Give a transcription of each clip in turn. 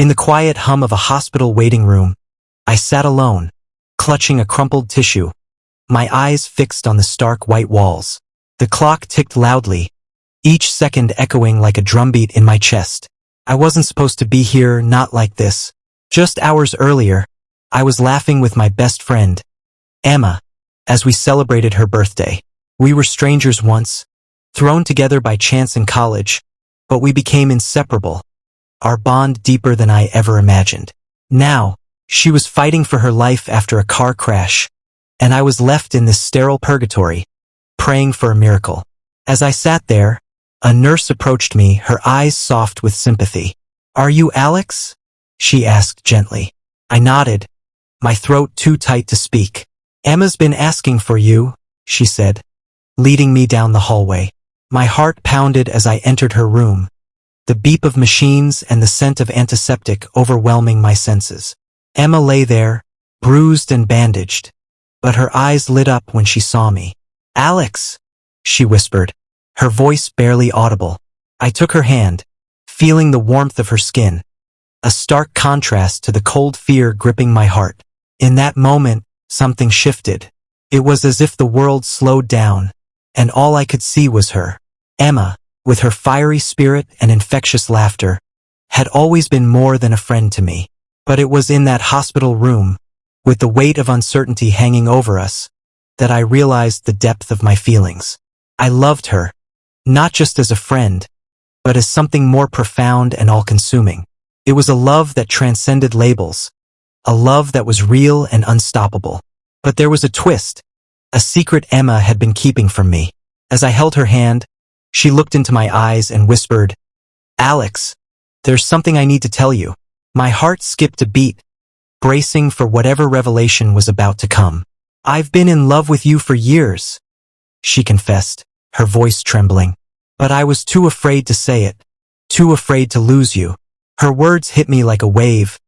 In the quiet hum of a hospital waiting room, I sat alone, clutching a crumpled tissue, my eyes fixed on the stark white walls. The clock ticked loudly, each second echoing like a drumbeat in my chest. I wasn't supposed to be here, not like this. Just hours earlier, I was laughing with my best friend, Emma, as we celebrated her birthday. We were strangers once, thrown together by chance in college, but we became inseparable, our bond deeper than I ever imagined. Now, she was fighting for her life after a car crash, and I was left in this sterile purgatory, praying for a miracle. As I sat there, a nurse approached me, her eyes soft with sympathy. "Are you Alex?" she asked gently. I nodded, my throat too tight to speak. "Emma's been asking for you," she said, leading me down the hallway. My heart pounded as I entered her room, the beep of machines and the scent of antiseptic overwhelming my senses. Emma lay there, bruised and bandaged, but her eyes lit up when she saw me. "Alex," she whispered, her voice barely audible. I took her hand, feeling the warmth of her skin, a stark contrast to the cold fear gripping my heart. In that moment, something shifted. It was as if the world slowed down, and all I could see was her. Emma, with her fiery spirit and infectious laughter, had always been more than a friend to me. But it was in that hospital room, with the weight of uncertainty hanging over us, that I realized the depth of my feelings. I loved her, not just as a friend, but as something more profound and all-consuming. It was a love that transcended labels, a love that was real and unstoppable. But there was a twist, a secret Emma had been keeping from me. As I held her hand, she looked into my eyes and whispered, "Alex, there's something I need to tell you." My heart skipped a beat, bracing for whatever revelation was about to come. "I've been in love with you for years," she confessed, her voice trembling. "But I was too afraid to say it, too afraid to lose you." Her words hit me like a wave,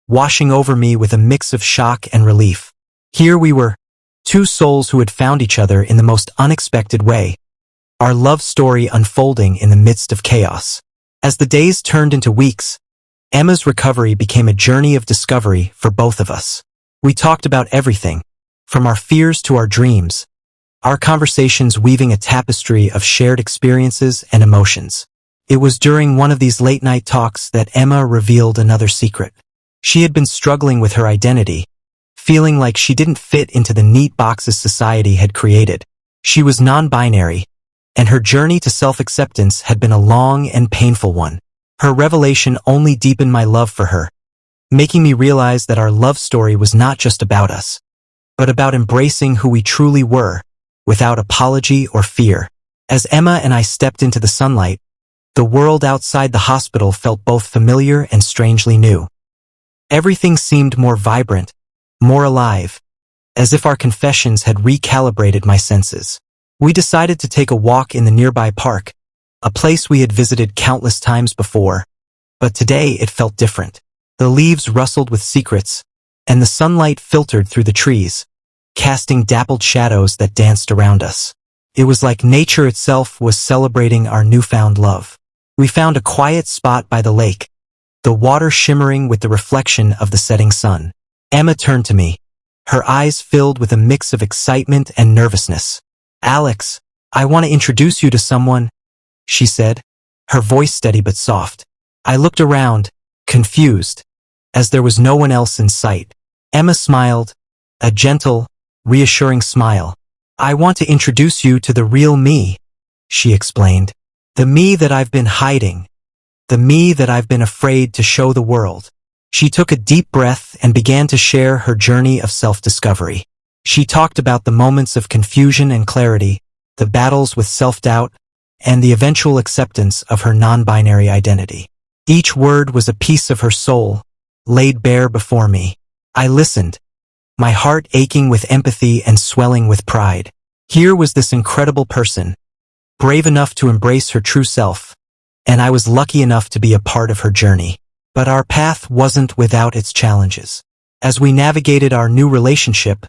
washing over me with a mix of shock and relief. Here we were, two souls who had found each other in the most unexpected way, our love story unfolding in the midst of chaos. As the days turned into weeks, Emma's recovery became a journey of discovery for both of us. We talked about everything, from our fears to our dreams, our conversations weaving a tapestry of shared experiences and emotions. It was during one of these late-night talks that Emma revealed another secret. She had been struggling with her identity, feeling like she didn't fit into the neat boxes society had created. She was non-binary, and her journey to self-acceptance had been a long and painful one. Her revelation only deepened my love for her, making me realize that our love story was not just about us, but about embracing who we truly were, without apology or fear. As Emma and I stepped into the sunlight, the world outside the hospital felt both familiar and strangely new. Everything seemed more vibrant, more alive, as if our confessions had recalibrated my senses. We decided to take a walk in the nearby park, a place we had visited countless times before, but today it felt different. The leaves rustled with secrets, and the sunlight filtered through the trees, casting dappled shadows that danced around us. It was like nature itself was celebrating our newfound love. We found a quiet spot by the lake, the water shimmering with the reflection of the setting sun. Emma turned to me, her eyes filled with a mix of excitement and nervousness. "Alex, I want to introduce you to someone," she said, her voice steady but soft. I looked around, confused, as there was no one else in sight. Emma smiled, a gentle, reassuring smile. "I want to introduce you to the real me," she explained. "The me that I've been hiding, the me that I've been afraid to show the world." She took a deep breath and began to share her journey of self-discovery. She talked about the moments of confusion and clarity, the battles with self-doubt, and the eventual acceptance of her non-binary identity. Each word was a piece of her soul, laid bare before me. I listened, my heart aching with empathy and swelling with pride. Here was this incredible person, brave enough to embrace her true self, and I was lucky enough to be a part of her journey. But our path wasn't without its challenges. As we navigated our new relationship,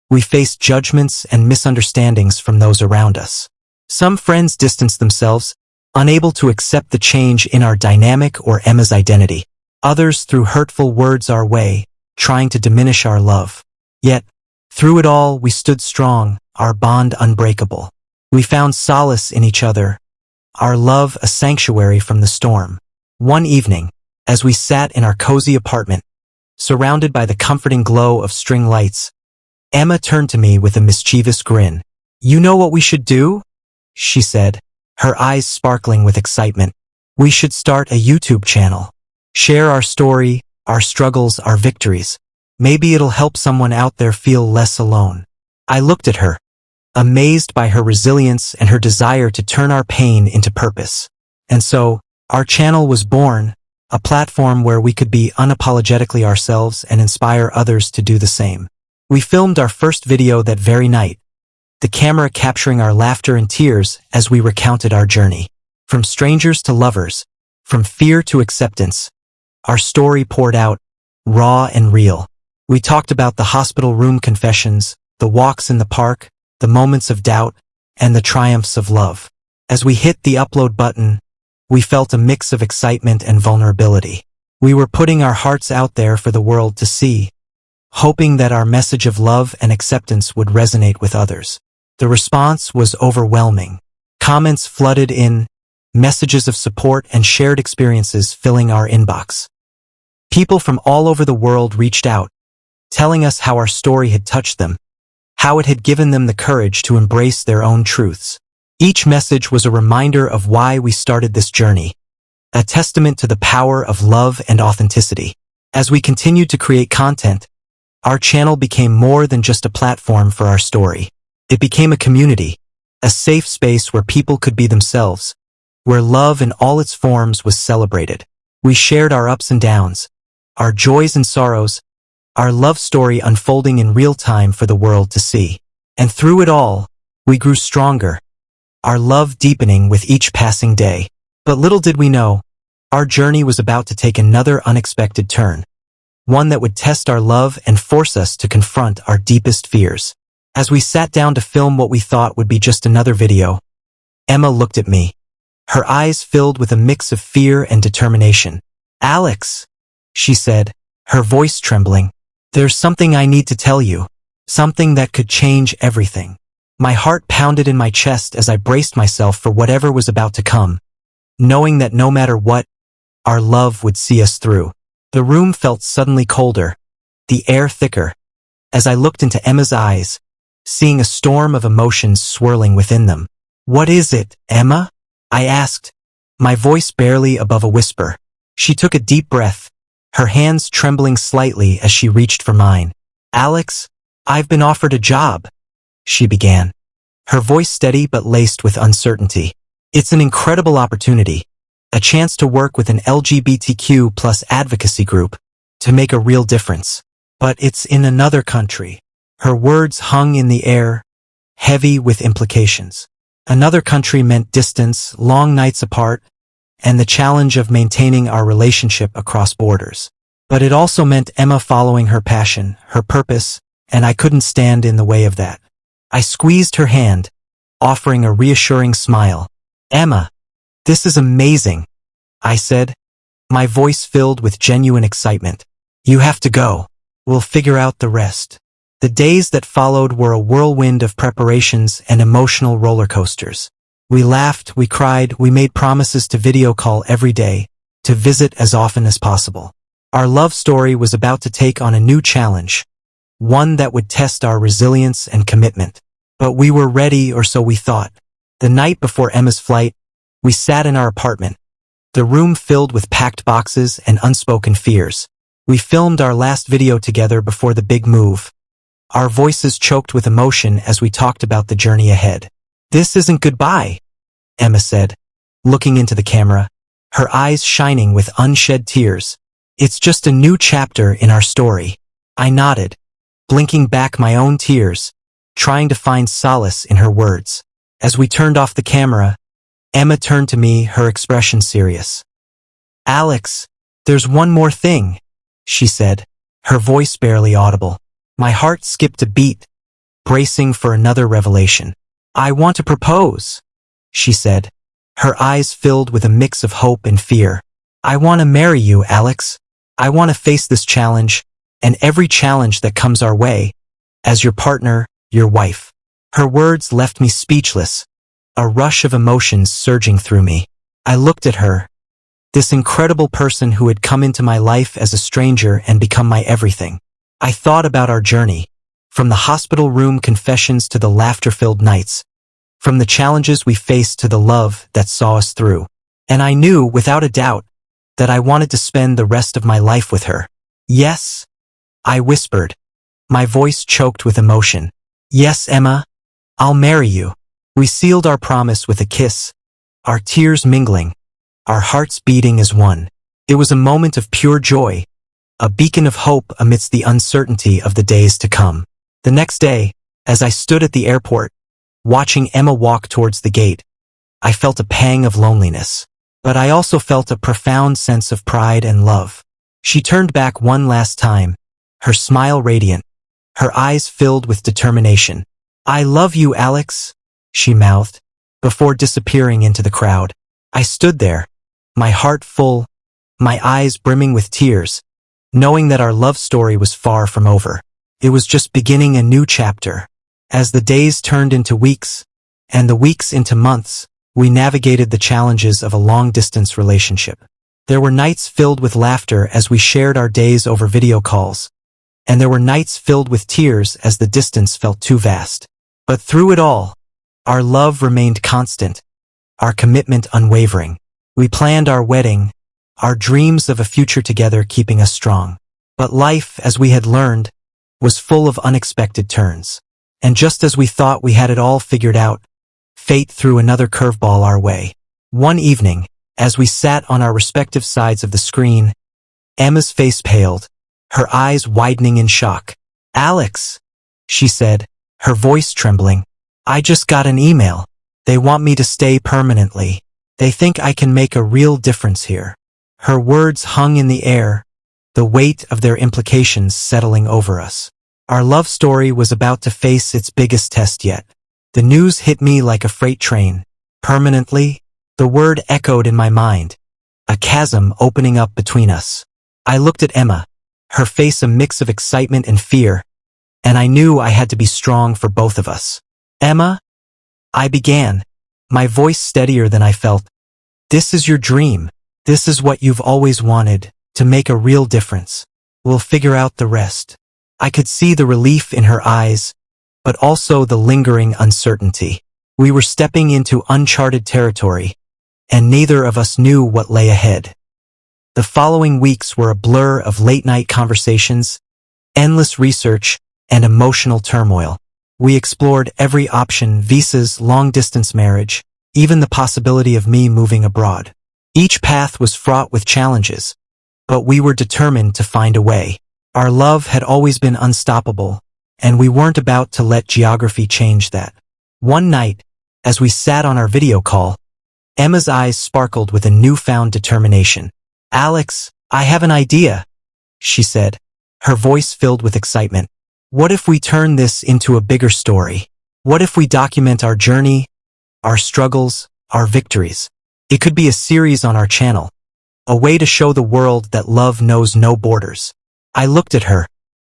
we faced judgments and misunderstandings from those around us. Some friends distanced themselves, unable to accept the change in our dynamic or Emma's identity. Others threw hurtful words our way, trying to diminish our love. Yet, through it all, we stood strong, our bond unbreakable. We found solace in each other, our love a sanctuary from the storm. One evening, as we sat in our cozy apartment, surrounded by the comforting glow of string lights, Emma turned to me with a mischievous grin. "You know what we should do?" she said, her eyes sparkling with excitement. "We should start a YouTube channel. Share our story, our struggles, our victories. Maybe it'll help someone out there feel less alone." I looked at her, amazed by her resilience and her desire to turn our pain into purpose. And so, our channel was born, a platform where we could be unapologetically ourselves and inspire others to do the same. We filmed our first video that very night, the camera capturing our laughter and tears as we recounted our journey. From strangers to lovers, from fear to acceptance, our story poured out, raw and real. We talked about the hospital room confessions, the walks in the park, the moments of doubt, and the triumphs of love. As we hit the upload button, we felt a mix of excitement and vulnerability. We were putting our hearts out there for the world to see, hoping that our message of love and acceptance would resonate with others. The response was overwhelming. Comments flooded in, messages of support and shared experiences filling our inbox. People from all over the world reached out, telling us how our story had touched them, how it had given them the courage to embrace their own truths. Each message was a reminder of why we started this journey, a testament to the power of love and authenticity. As we continued to create content, our channel became more than just a platform for our story. It became a community, a safe space where people could be themselves, where love in all its forms was celebrated. We shared our ups and downs, our joys and sorrows, our love story unfolding in real time for the world to see. And through it all, we grew stronger, our love deepening with each passing day. But little did we know, our journey was about to take another unexpected turn, one that would test our love and force us to confront our deepest fears. As we sat down to film what we thought would be just another video, Emma looked at me, her eyes filled with a mix of fear and determination. "Alex," she said, her voice trembling, "there's something I need to tell you, something that could change everything." My heart pounded in my chest as I braced myself for whatever was about to come, knowing that no matter what, our love would see us through. The room felt suddenly colder, the air thicker, as I looked into Emma's eyes, seeing a storm of emotions swirling within them. "What is it, Emma?" I asked, my voice barely above a whisper. She took a deep breath, her hands trembling slightly as she reached for mine. "Alex, I've been offered a job," she began, her voice steady but laced with uncertainty. "It's an incredible opportunity, a chance to work with an LGBTQ+ advocacy group, to make a real difference. But it's in another country." Her words hung in the air, heavy with implications. Another country meant distance, long nights apart, and the challenge of maintaining our relationship across borders. But it also meant Emma following her passion, her purpose, and I couldn't stand in the way of that. I squeezed her hand, offering a reassuring smile. "Emma, this is amazing," I said, my voice filled with genuine excitement. "You have to go. We'll figure out the rest." The days that followed were a whirlwind of preparations and emotional roller coasters. We laughed, we cried, we made promises to video call every day, to visit as often as possible. Our love story was about to take on a new challenge, one that would test our resilience and commitment. But we were ready, or so we thought. The night before Emma's flight, we sat in our apartment, the room filled with packed boxes and unspoken fears. We filmed our last video together before the big move, our voices choked with emotion as we talked about the journey ahead. "This isn't goodbye," Emma said, looking into the camera, her eyes shining with unshed tears. "It's just a new chapter in our story." I nodded, blinking back my own tears, trying to find solace in her words. As we turned off the camera, Emma turned to me, her expression serious. "Alex, there's one more thing," she said, her voice barely audible. My heart skipped a beat, bracing for another revelation. "I want to propose," she said, her eyes filled with a mix of hope and fear. "I want to marry you, Alex." I want to face this challenge, and every challenge that comes our way, as your partner, your wife. Her words left me speechless, a rush of emotions surging through me. I looked at her, this incredible person who had come into my life as a stranger and become my everything. I thought about our journey, from the hospital room confessions to the laughter-filled nights, from the challenges we faced to the love that saw us through. And I knew, without a doubt, that I wanted to spend the rest of my life with her. Yes, I whispered, my voice choked with emotion. Yes, Emma, I'll marry you. We sealed our promise with a kiss, our tears mingling, our hearts beating as one. It was a moment of pure joy, a beacon of hope amidst the uncertainty of the days to come. The next day, as I stood at the airport, watching Emma walk towards the gate, I felt a pang of loneliness. But I also felt a profound sense of pride and love. She turned back one last time, her smile radiant, her eyes filled with determination. I love you, Alex, she mouthed, before disappearing into the crowd. I stood there, my heart full, my eyes brimming with tears, knowing that our love story was far from over. It was just beginning a new chapter. As the days turned into weeks, and the weeks into months, we navigated the challenges of a long-distance relationship. There were nights filled with laughter as we shared our days over video calls, and there were nights filled with tears as the distance felt too vast. But through it all, our love remained constant, our commitment unwavering. We planned our wedding, our dreams of a future together keeping us strong. But life, as we had learned, was full of unexpected turns. And just as we thought we had it all figured out, fate threw another curveball our way. One evening, as we sat on our respective sides of the screen, Emma's face paled, her eyes widening in shock. Alex, she said, her voice trembling, I just got an email. They want me to stay permanently. They think I can make a real difference here. Her words hung in the air, the weight of their implications settling over us. Our love story was about to face its biggest test yet. The news hit me like a freight train. Permanently, the word echoed in my mind, a chasm opening up between us. I looked at Emma, her face a mix of excitement and fear, and I knew I had to be strong for both of us. Emma, I began, my voice steadier than I felt. This is your dream. This is what you've always wanted, to make a real difference. We'll figure out the rest. I could see the relief in her eyes, but also the lingering uncertainty. We were stepping into uncharted territory, and neither of us knew what lay ahead. The following weeks were a blur of late-night conversations, endless research, and emotional turmoil. We explored every option: visas, long-distance marriage, even the possibility of me moving abroad. Each path was fraught with challenges, but we were determined to find a way. Our love had always been unstoppable, and we weren't about to let geography change that. One night, as we sat on our video call, Emma's eyes sparkled with a newfound determination. Alex, I have an idea, she said, her voice filled with excitement. What if we turn this into a bigger story? What if we document our journey, our struggles, our victories? It could be a series on our channel, a way to show the world that love knows no borders. I looked at her,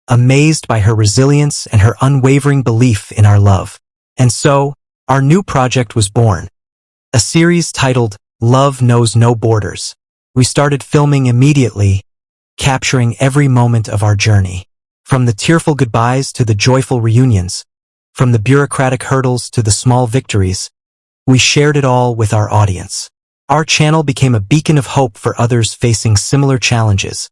amazed by her resilience and her unwavering belief in our love. And so, our new project was born. A series titled, Love Knows No Borders. We started filming immediately, capturing every moment of our journey. From the tearful goodbyes to the joyful reunions, from the bureaucratic hurdles to the small victories, we shared it all with our audience. Our channel became a beacon of hope for others facing similar challenges,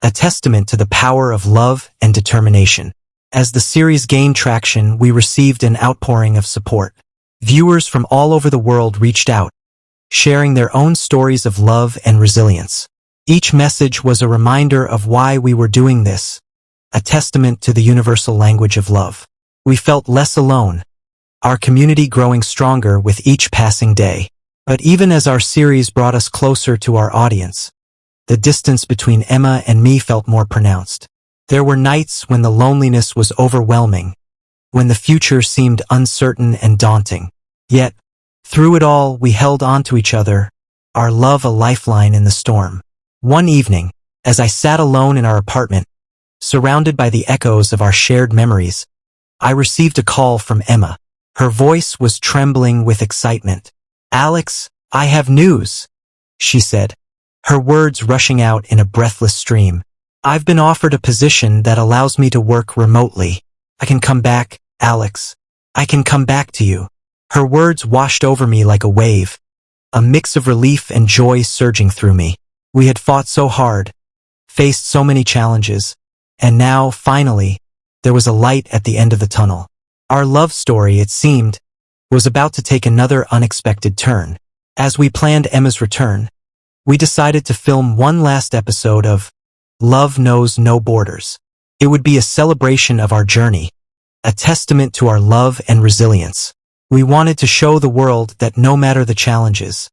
a testament to the power of love and determination. As the series gained traction, we received an outpouring of support. Viewers from all over the world reached out, sharing their own stories of love and resilience. Each message was a reminder of why we were doing this, a testament to the universal language of love. We felt less alone, our community growing stronger with each passing day. But even as our series brought us closer to our audience, the distance between Emma and me felt more pronounced. There were nights when the loneliness was overwhelming, when the future seemed uncertain and daunting. Yet, through it all, we held on to each other, our love a lifeline in the storm. One evening, As I sat alone in our apartment, surrounded by the echoes of our shared memories, I received a call from Emma. Her voice was trembling with excitement. "Alex, I have news," she said, her words rushing out in a breathless stream. "I've been offered a position that allows me to work remotely. I can come back, Alex. I can come back to you." Her words washed over me like a wave, a mix of relief and joy surging through me. We had fought so hard, faced so many challenges, and now, finally, there was a light at the end of the tunnel. Our love story, it seemed, was about to take another unexpected turn. As we planned Emma's return, we decided to film one last episode of Love Knows No Borders. It would be a celebration of our journey, a testament to our love and resilience. We wanted to show the world that no matter the challenges,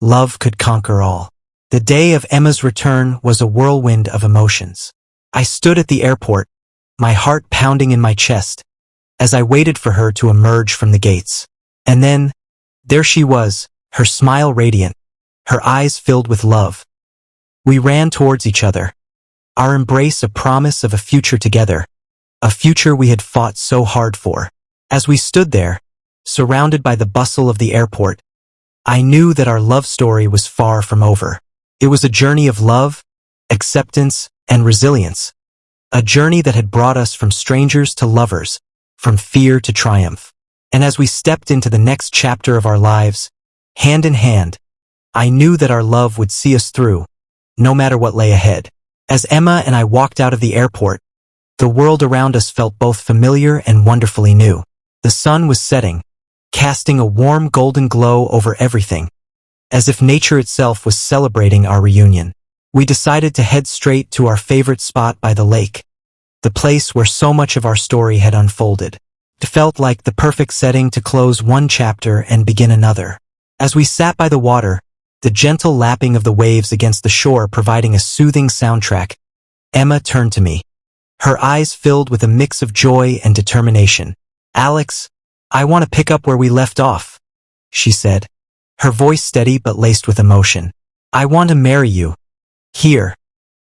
love could conquer all. The day of Emma's return was a whirlwind of emotions. I stood at the airport, my heart pounding in my chest, as I waited for her to emerge from the gates. And then, there she was, her smile radiant, her eyes filled with love. We ran towards each other, our embrace a promise of a future together, a future we had fought so hard for. As we stood there, surrounded by the bustle of the airport, I knew that our love story was far from over. It was a journey of love, acceptance, and resilience, a journey that had brought us from strangers to lovers, from fear to triumph. And as we stepped into the next chapter of our lives, hand in hand, I knew that our love would see us through, no matter what lay ahead. As Emma and I walked out of the airport, the world around us felt both familiar and wonderfully new. The sun was setting, casting a warm golden glow over everything, as if nature itself was celebrating our reunion. We decided to head straight to our favorite spot by the lake, the place where so much of our story had unfolded. It felt like the perfect setting to close one chapter and begin another. As we sat by the water, the gentle lapping of the waves against the shore providing a soothing soundtrack, Emma turned to me, her eyes filled with a mix of joy and determination. "Alex, I want to pick up where we left off," she said, her voice steady but laced with emotion. "I want to marry you, here,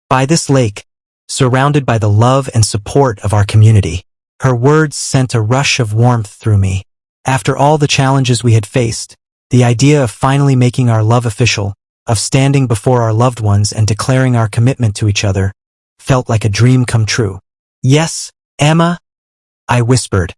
by this lake, surrounded by the love and support of our community." Her words sent a rush of warmth through me. After all the challenges we had faced, the idea of finally making our love official, of standing before our loved ones and declaring our commitment to each other, felt like a dream come true. "Yes, Emma," I whispered,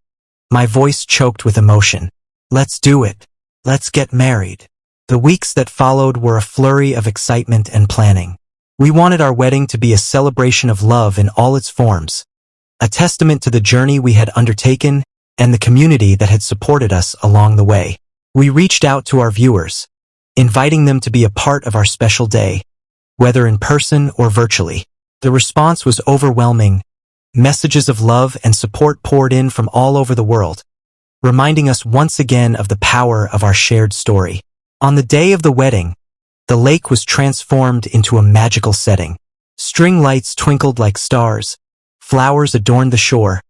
my voice choked with emotion. "Let's do it. Let's get married." The weeks that followed were a flurry of excitement and planning. We wanted our wedding to be a celebration of love in all its forms, a testament to the journey we had undertaken and the community that had supported us along the way. We reached out to our viewers, inviting them to be a part of our special day, whether in person or virtually. The response was overwhelming. Messages of love and support poured in from all over the world, reminding us once again of the power of our shared story. On the day of the wedding, the lake was transformed into a magical setting. String lights twinkled like stars, flowers adorned the shore,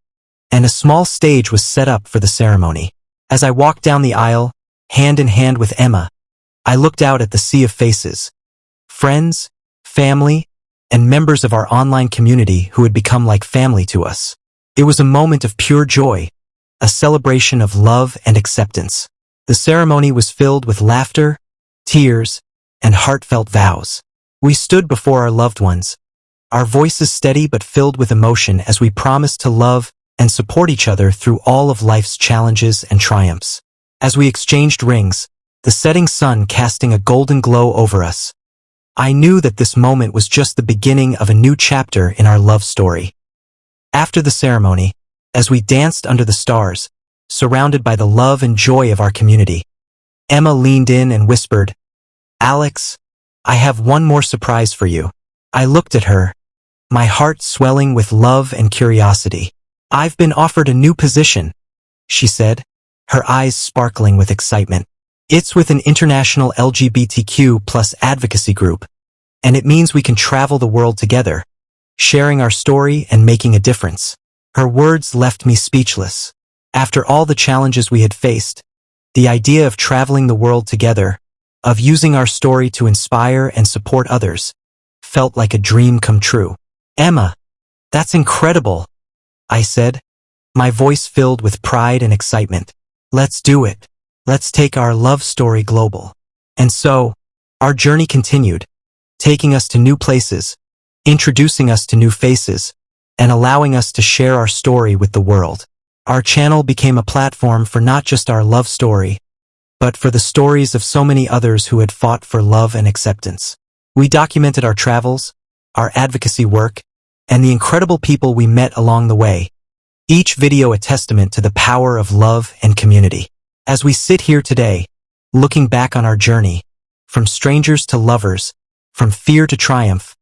and a small stage was set up for the ceremony. As I walked down the aisle, hand in hand with Emma, I looked out at the sea of faces, friends, family, and members of our online community who had become like family to us. It was a moment of pure joy, a celebration of love and acceptance. The ceremony was filled with laughter, tears, and heartfelt vows. We stood before our loved ones, our voices steady but filled with emotion as we promised to love and support each other through all of life's challenges and triumphs. As we exchanged rings, the setting sun casting a golden glow over us, I knew that this moment was just the beginning of a new chapter in our love story. After the ceremony, as we danced under the stars, surrounded by the love and joy of our community, Emma leaned in and whispered, "Alex, I have one more surprise for you." I looked at her, my heart swelling with love and curiosity. "I've been offered a new position," she said, her eyes sparkling with excitement. "It's with an international LGBTQ+ advocacy group, and it means we can travel the world together, sharing our story and making a difference." Her words left me speechless. After all the challenges we had faced, the idea of traveling the world together, of using our story to inspire and support others, felt like a dream come true. Emma, that's incredible, I said, my voice filled with pride and excitement. Let's do it. Let's take our love story global. And so, our journey continued, taking us to new places, introducing us to new faces, and allowing us to share our story with the world. Our channel became a platform for not just our love story, but for the stories of so many others who had fought for love and acceptance. We documented our travels, our advocacy work, and the incredible people we met along the way, each video a testament to the power of love and community. As we sit here today, looking back on our journey, from strangers to lovers, from fear to triumph,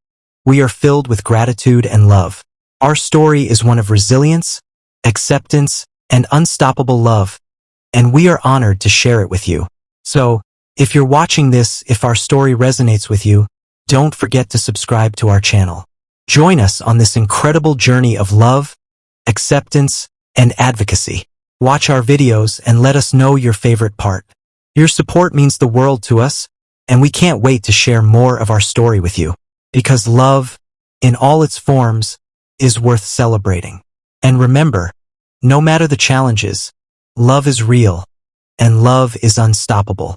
we are filled with gratitude and love. Our story is one of resilience, acceptance, and unstoppable love, and we are honored to share it with you. So, if you're watching this, if our story resonates with you, don't forget to subscribe to our channel. Join us on this incredible journey of love, acceptance, and advocacy. Watch our videos and let us know your favorite part. Your support means the world to us, and we can't wait to share more of our story with you. Because love, in all its forms, is worth celebrating. And remember, no matter the challenges, love is real, and love is unstoppable.